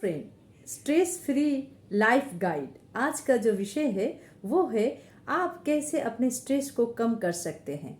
Friend, stress free life guide. आज का जो विषय है वो है आप कैसे अपने स्ट्रेस को कम कर सकते हैं।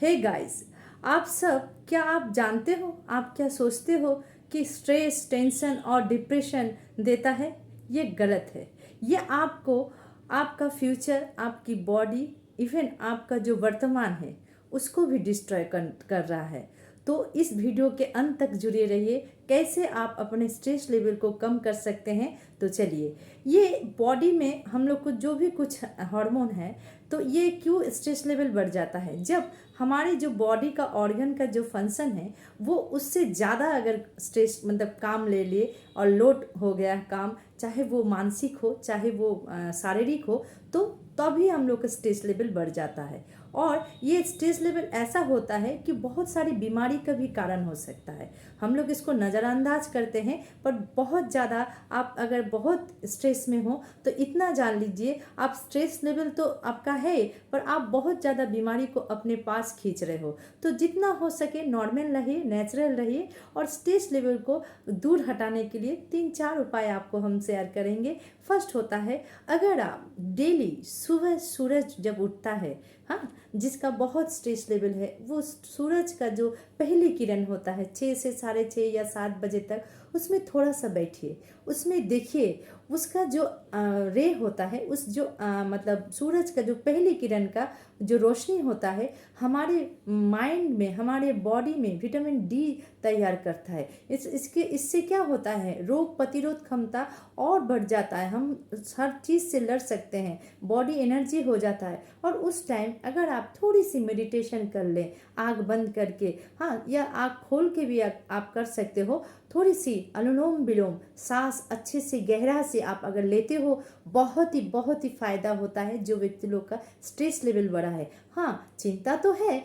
हे गाइस, आप सब क्या आप जानते हो, आप क्या सोचते हो कि स्ट्रेस, टेंशन और डिप्रेशन देता है? ये गलत है। ये आपको आपका फ्यूचर, आपकी बॉडी, इवन आपका जो वर्तमान है उसको भी डिस्ट्रॉय कर रहा है। तो इस वीडियो के अंत तक जुड़े रहिए, कैसे आप अपने स्ट्रेस लेवल को कम कर सकते हैं। तो चलिए, ये बॉडी में हम लोग को जो भी कुछ हार्मोन है, तो ये क्यों स्ट्रेस लेवल बढ़ जाता है? जब हमारी जो बॉडी का ऑर्गन का जो फंक्शन है वो उससे ज़्यादा अगर स्ट्रेस मतलब काम ले लिए और लोड हो गया काम, चाहे वो मानसिक हो चाहे वो शारीरिक हो, तो तभी हम लोग का स्ट्रेस लेवल बढ़ जाता है। और ये स्ट्रेस लेवल ऐसा होता है कि बहुत सारी बीमारी का भी कारण हो सकता है। हम लोग इसको नज़रअंदाज करते हैं, पर बहुत ज़्यादा आप अगर बहुत स्ट्रेस में हो तो इतना जान लीजिए, आप स्ट्रेस लेवल तो आपका है पर आप बहुत ज़्यादा बीमारी को अपने पास खींच रहे हो। तो जितना हो सके नॉर्मल रहिए, नेचुरल रहिए, और स्ट्रेस लेवल को दूर हटाने के लिए 3-4 उपाय आपको हम शेयर करेंगे। फर्स्ट होता है, अगर आप डेली सुबह सूरज जब उठता है, हाँ, जिसका बहुत स्ट्रेस लेवल है, वो सूरज का जो पहली किरण होता है 6 से 6:30 या 7 बजे तक, उसमें थोड़ा सा बैठिए, उसमें देखिए उसका जो रे होता है, उस जो मतलब सूरज का जो पहली किरण का जो रोशनी होता है, हमारे माइंड में, हमारे बॉडी में विटामिन डी तैयार करता है। इससे क्या होता है, रोग प्रतिरोध क्षमता और बढ़ जाता है, हम हर चीज़ से लड़ सकते हैं, बॉडी एनर्जी हो जाता है। और उस टाइम अगर आप थोड़ी सी मेडिटेशन कर लें आँख बंद करके, हाँ, या आँख खोल के भी आप कर सकते हो, थोड़ी सी अनुलोम विलोम सांस अच्छे से गहरा से आप अगर लेते हो, बहुत ही फायदा होता है जो व्यक्ति लोग का स्ट्रेस लेवल बढ़ा है। हाँ, चिंता तो है,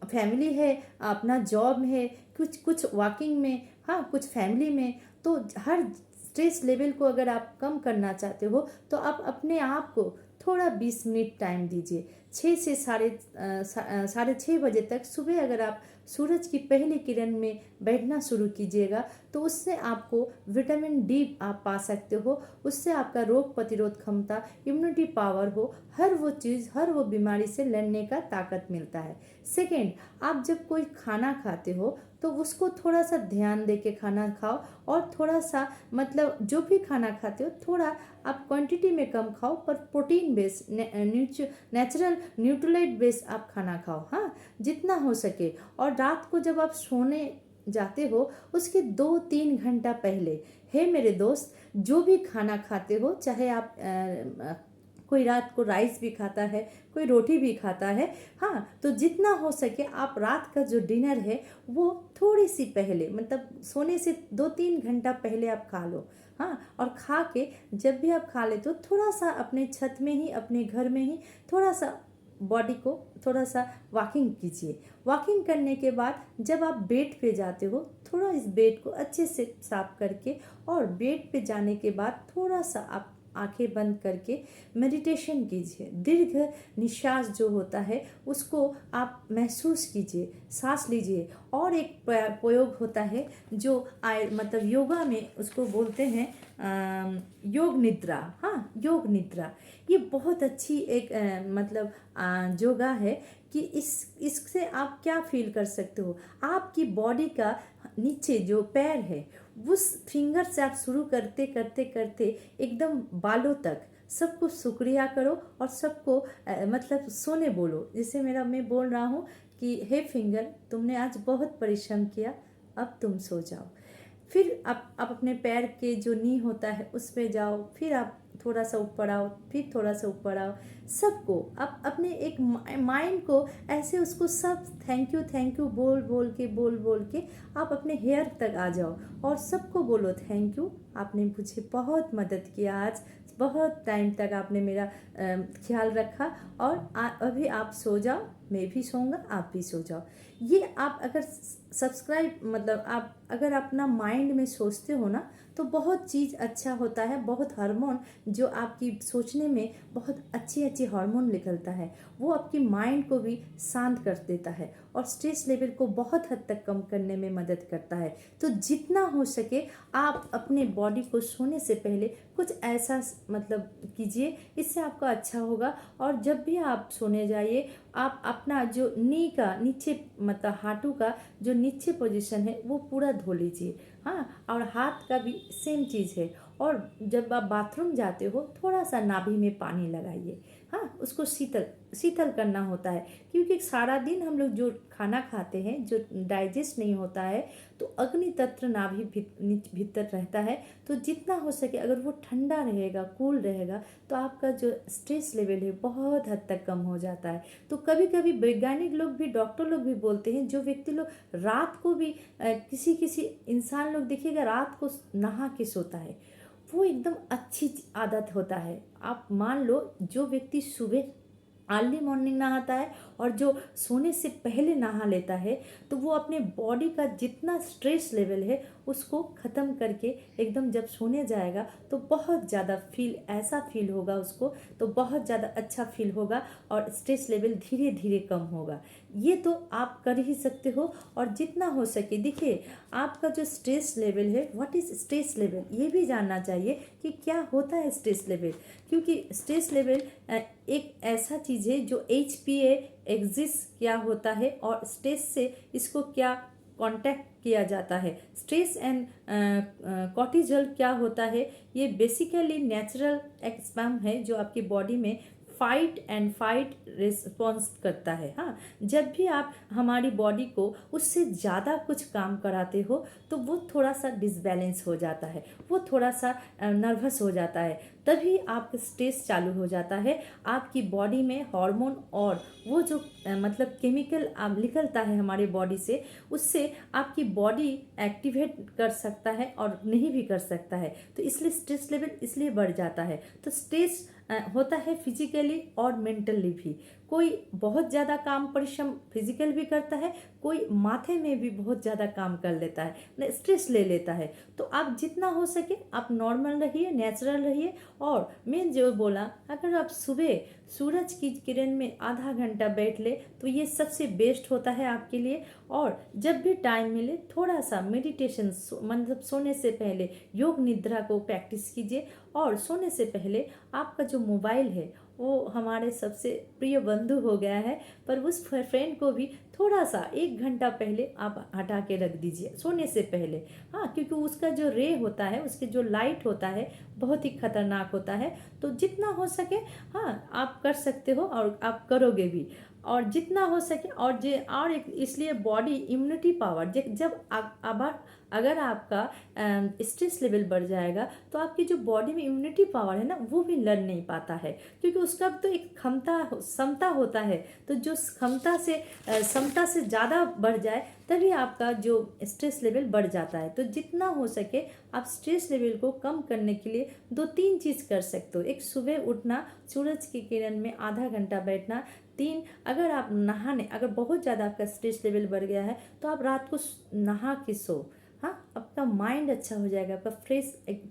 फैमिली है, अपना जॉब है, कुछ कुछ वॉकिंग में, हाँ, कुछ फैमिली में, तो हर स्ट्रेस लेवल को अगर आप कम करना चाहते हो तो आप अपने आप को थोड़ा 20 मिनट टाइम दीजिए। 6 से 6:30 बजे तक सुबह अगर आप सूरज की पहली किरण में बैठना शुरू कीजिएगा तो उससे आपको विटामिन डी आप पा सकते हो। उससे आपका रोग प्रतिरोध क्षमता, इम्यूनिटी पावर हो, हर वो चीज़, हर वो बीमारी से लड़ने का ताकत मिलता है। सेकेंड, आप जब कोई खाना खाते हो तो उसको थोड़ा सा ध्यान दे के खाना खाओ, और थोड़ा सा मतलब जो भी खाना खाते हो थोड़ा आप क्वांटिटी में कम खाओ, पर protein based, natural Nutrilite based आप खाना खाओ, हाँ, जितना हो सके। और रात को जब आप सोने जाते हो उसके 2-3 घंटा पहले, हे मेरे दोस्त, जो भी खाना खाते हो, चाहे आप कोई रात को राइस भी खाता है, कोई रोटी भी खाता है, हाँ, तो जितना हो सके आप रात का जो डिनर है वो थोड़ी सी पहले, मतलब सोने से 2-3 घंटा पहले आप खा लो, हाँ। और खा के जब भी आप खा ले तो थोड़ा सा अपने छत में ही, अपने घर में ही थोड़ा सा बॉडी को थोड़ा सा वॉकिंग कीजिए। वॉकिंग करने के बाद जब आप बेड पे जाते हो, थोड़ा इस बेड को अच्छे से साफ करके, और बेड पे जाने के बाद थोड़ा सा आप आंखें बंद करके मेडिटेशन कीजिए। दीर्घ निश्वास जो होता है उसको आप महसूस कीजिए, सांस लीजिए। और एक प्रयोग होता है जो मतलब योगा में उसको बोलते हैं योग निद्रा, हाँ, योग निद्रा। ये बहुत अच्छी एक मतलब योगा है कि इससे आप क्या फील कर सकते हो, आपकी बॉडी का नीचे जो पैर है उस फिंगर से आप शुरू करते करते करते एकदम बालों तक सबको शुक्रिया करो, और सबको मतलब सोने बोलो। जैसे मैं बोल रहा हूँ कि हे फिंगर, तुमने आज बहुत परिश्रम किया, अब तुम सो जाओ। फिर आप अपने पैर के जो नी होता है उस पे जाओ, फिर आप थोड़ा सा ऊपर आओ, फिर थोड़ा सा ऊपर आओ। सबको आप अपने एक माइंड को ऐसे उसको सब थैंक यू बोल बोल के आप अपने हेयर तक आ जाओ, और सबको बोलो थैंक यू, आपने मुझे बहुत मदद किया आज, बहुत टाइम तक आपने मेरा ख्याल रखा, और अभी आप सो जाओ, मैं भी सोऊंगा, आप भी सो जाओ। ये आप अगर सब्सक्राइब मतलब आप अगर अपना माइंड में सोचते हो ना, तो बहुत चीज़ अच्छा होता है, बहुत हार्मोन जो आपकी सोचने में बहुत अच्छी अच्छी हार्मोन निकलता है, वो आपकी माइंड को भी शांत कर देता है और स्ट्रेस लेवल को बहुत हद तक कम करने में मदद करता है। तो जितना हो सके आप अपने बॉडी को सोने से पहले कुछ ऐसा मतलब कीजिए, इससे आपका अच्छा होगा। और जब भी आप सोने जाइए, आप अपना जो नी का नीचे मतलब हाथों का जो नीचे पोजीशन है वो पूरा धो लीजिए। हाँ, और हाथ का भी सेम चीज़ है। और जब आप बाथरूम जाते हो थोड़ा सा नाभि में पानी लगाइए। हाँ, उसको शीतल शीतल करना होता है, क्योंकि सारा दिन हम लोग जो खाना खाते हैं जो डाइजेस्ट नहीं होता है, तो अग्नि तंत्र नाभि भीतर रहता है। तो जितना हो सके अगर वो ठंडा रहेगा, कूल रहेगा, तो आपका जो स्ट्रेस लेवल है बहुत हद तक कम हो जाता है। तो कभी कभी वैज्ञानिक लोग भी, डॉक्टर लोग भी बोलते हैं, जो व्यक्ति लोग रात को भी किसी किसी इंसान लोग देखिएगा रात को नहा के सोता है, वो एकदम अच्छी आदत होता है। आप मान लो जो व्यक्ति सुबह अर्ली मॉर्निंग नहाता है और जो सोने से पहले नहा लेता है, तो वो अपने बॉडी का जितना स्ट्रेस लेवल है उसको ख़त्म करके एकदम जब सोने जाएगा तो बहुत ज़्यादा ऐसा फील होगा उसको, तो बहुत ज़्यादा अच्छा फील होगा और स्ट्रेस लेवल धीरे धीरे कम होगा। ये तो आप कर ही सकते हो। और जितना हो सके देखिए, आपका जो स्ट्रेस लेवल है, व्हाट इज़ स्ट्रेस लेवल, ये भी जानना चाहिए कि क्या होता है स्ट्रेस लेवल। क्योंकि स्ट्रेस लेवल एक ऐसा चीज़ है जो HPA एग्जिस्ट क्या होता है और स्ट्रेस से इसको क्या कांटेक्ट किया जाता है, स्ट्रेस एंड कॉर्टिजोल क्या होता है। ये बेसिकली नेचुरल एक्सपैम है जो आपकी बॉडी में फाइट एंड फाइट रिस्पॉन्स करता है। हाँ, जब भी आप हमारी बॉडी को उससे ज़्यादा कुछ काम कराते हो तो वो थोड़ा सा डिसबैलेंस हो जाता है, वो थोड़ा सा नर्वस हो जाता है, तभी आपका स्ट्रेस चालू हो जाता है। आपकी बॉडी में हार्मोन और वो जो मतलब केमिकल निकलता है हमारे बॉडी से, उससे आपकी बॉडी एक्टिवेट कर सकता है और नहीं भी कर सकता है। तो इसलिए स्ट्रेस लेवल इसलिए बढ़ जाता है। तो स्ट्रेस होता है फिजिकली और मेंटली भी। कोई बहुत ज़्यादा काम परिश्रम फिजिकल भी करता है, कोई माथे में भी बहुत ज़्यादा काम कर लेता है, स्ट्रेस ले लेता है। तो आप जितना हो सके आप नॉर्मल रहिए, नेचुरल रहिए। और मैं जो बोला, अगर आप सुबह सूरज की किरण में आधा घंटा बैठ ले तो ये सबसे बेस्ट होता है आपके लिए। और जब भी टाइम मिले थोड़ा सा मेडिटेशन मतलब सोने से पहले योग निद्रा को प्रैक्टिस कीजिए। और सोने से पहले आपका जो मोबाइल है वो हमारे सबसे प्रिय बंधु हो गया है, पर उस फ्रेंड को भी थोड़ा सा 1 घंटा पहले आप हटा के रख दीजिए सोने से पहले। हाँ, क्योंकि उसका जो रे होता है, उसके जो लाइट होता है बहुत ही खतरनाक होता है। तो जितना हो सके हाँ आप कर सकते हो और आप करोगे भी। और जितना हो सके और एक इसलिए बॉडी इम्यूनिटी पावर जब अगर आपका स्ट्रेस लेवल बढ़ जाएगा तो आपकी जो बॉडी में इम्यूनिटी पावर है ना वो भी लड़ नहीं पाता है, क्योंकि उसका तो एक क्षमता होता है। तो जो क्षमता से ज़्यादा बढ़ जाए तभी आपका जो स्ट्रेस लेवल बढ़ जाता है। तो जितना हो सके आप स्ट्रेस लेवल को कम करने के लिए 2-3 चीज़ कर सकते हो। एक, सुबह उठना, सूरज की किरण में आधा घंटा बैठना। 3, अगर बहुत ज़्यादा आपका स्ट्रेस लेवल बढ़ गया है तो आप रात को नहा के सो। हाँ, आपका माइंड अच्छा हो जाएगा, आपका फ्रेश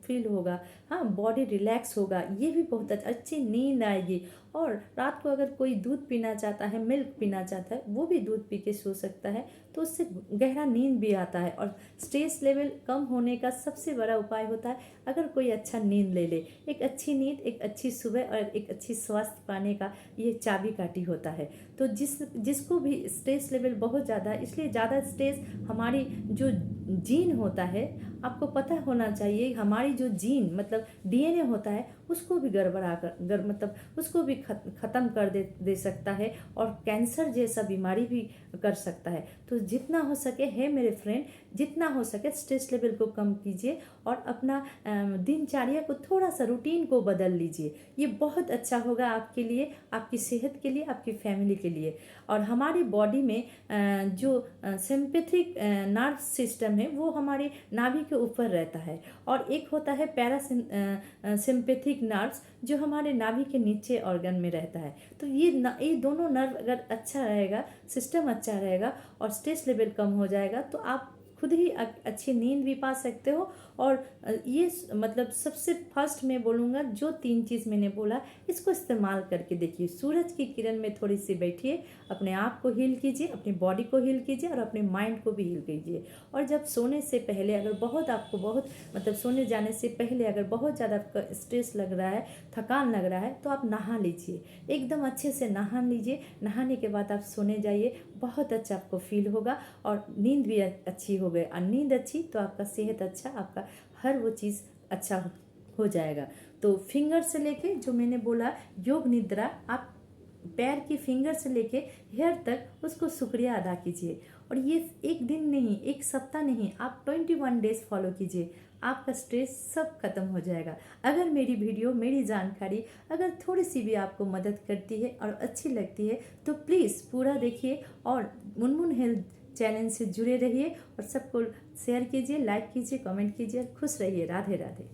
फील होगा। हाँ, बॉडी रिलैक्स होगा, ये भी बहुत अच्छी नींद आएगी। और रात को अगर कोई दूध पीना चाहता है, मिल्क पीना चाहता है, वो भी दूध पी के सो सकता है, तो उससे गहरा नींद भी आता है। और स्ट्रेस लेवल कम होने का सबसे बड़ा उपाय होता है अगर कोई अच्छा नींद ले ले। एक अच्छी नींद, एक अच्छी सुबह और एक अच्छी स्वास्थ्य पाने का ये चाबीकाठी होता है। तो जिसको भी स्ट्रेस लेवल बहुत ज़्यादा है, इसलिए ज़्यादा स्ट्रेस हमारी जो जीन होता है, आपको पता होना चाहिए, हमारी जो जीन मतलब DNA होता है उसको भी मतलब उसको भी ख़त्म कर दे सकता है और कैंसर जैसा बीमारी भी कर सकता है। तो जितना हो सके है मेरे फ्रेंड, जितना हो सके स्ट्रेस लेवल को कम कीजिए और अपना दिनचर्या को थोड़ा सा रूटीन को बदल लीजिए। ये बहुत अच्छा होगा आपके लिए, आपकी सेहत के लिए, आपकी फैमिली के लिए। और हमारी बॉडी में जो सिंपैथिक नर्व सिस्टम है वो हमारे नाभि के ऊपर रहता है, और एक होता है पैरासिम्पैथिक नर्व्स जो हमारे नाभि के नीचे ऑर्गन में रहता है। तो ये दोनों नर्व अगर अच्छा रहेगा, सिस्टम अच्छा रहेगा और स्ट्रेस लेवल कम हो जाएगा, तो आप खुद ही अच्छी नींद भी पा सकते हो। और ये मतलब सबसे फर्स्ट मैं बोलूँगा, जो 3 चीज़ मैंने बोला इसको इस्तेमाल करके देखिए। सूरज की किरण में थोड़ी सी बैठिए, अपने आप को हील कीजिए, अपनी बॉडी को हील कीजिए और अपने माइंड को भी हील कीजिए। और जब सोने से पहले अगर आपको बहुत मतलब सोने जाने से पहले अगर बहुत ज़्यादा आपका स्ट्रेस लग रहा है, थकान लग रहा है, तो आप नहा लीजिए, एकदम अच्छे से नहा लीजिए। नहाने के बाद आप सोने जाइए, बहुत अच्छा आपको फील होगा और नींद भी अच्छी हो गई। और नींद अच्छी तो आपका सेहत अच्छा, आपका हर वो चीज़ अच्छा हो जाएगा। तो फिंगर से लेके जो मैंने बोला योग निद्रा, आप पैर की फिंगर से लेके हेयर तक उसको शुक्रिया अदा कीजिए। और ये एक दिन नहीं, एक सप्ताह नहीं, आप 21 डेज फॉलो कीजिए, आपका स्ट्रेस सब खत्म हो जाएगा। अगर मेरी वीडियो, मेरी जानकारी अगर थोड़ी सी भी आपको मदद करती है और अच्छी लगती है तो प्लीज़ पूरा देखिए और मुनमुन हेल्थ चैनल से जुड़े रहिए और सबको शेयर कीजिए, लाइक कीजिए, कमेंट कीजिए। खुश रहिए। राधे राधे।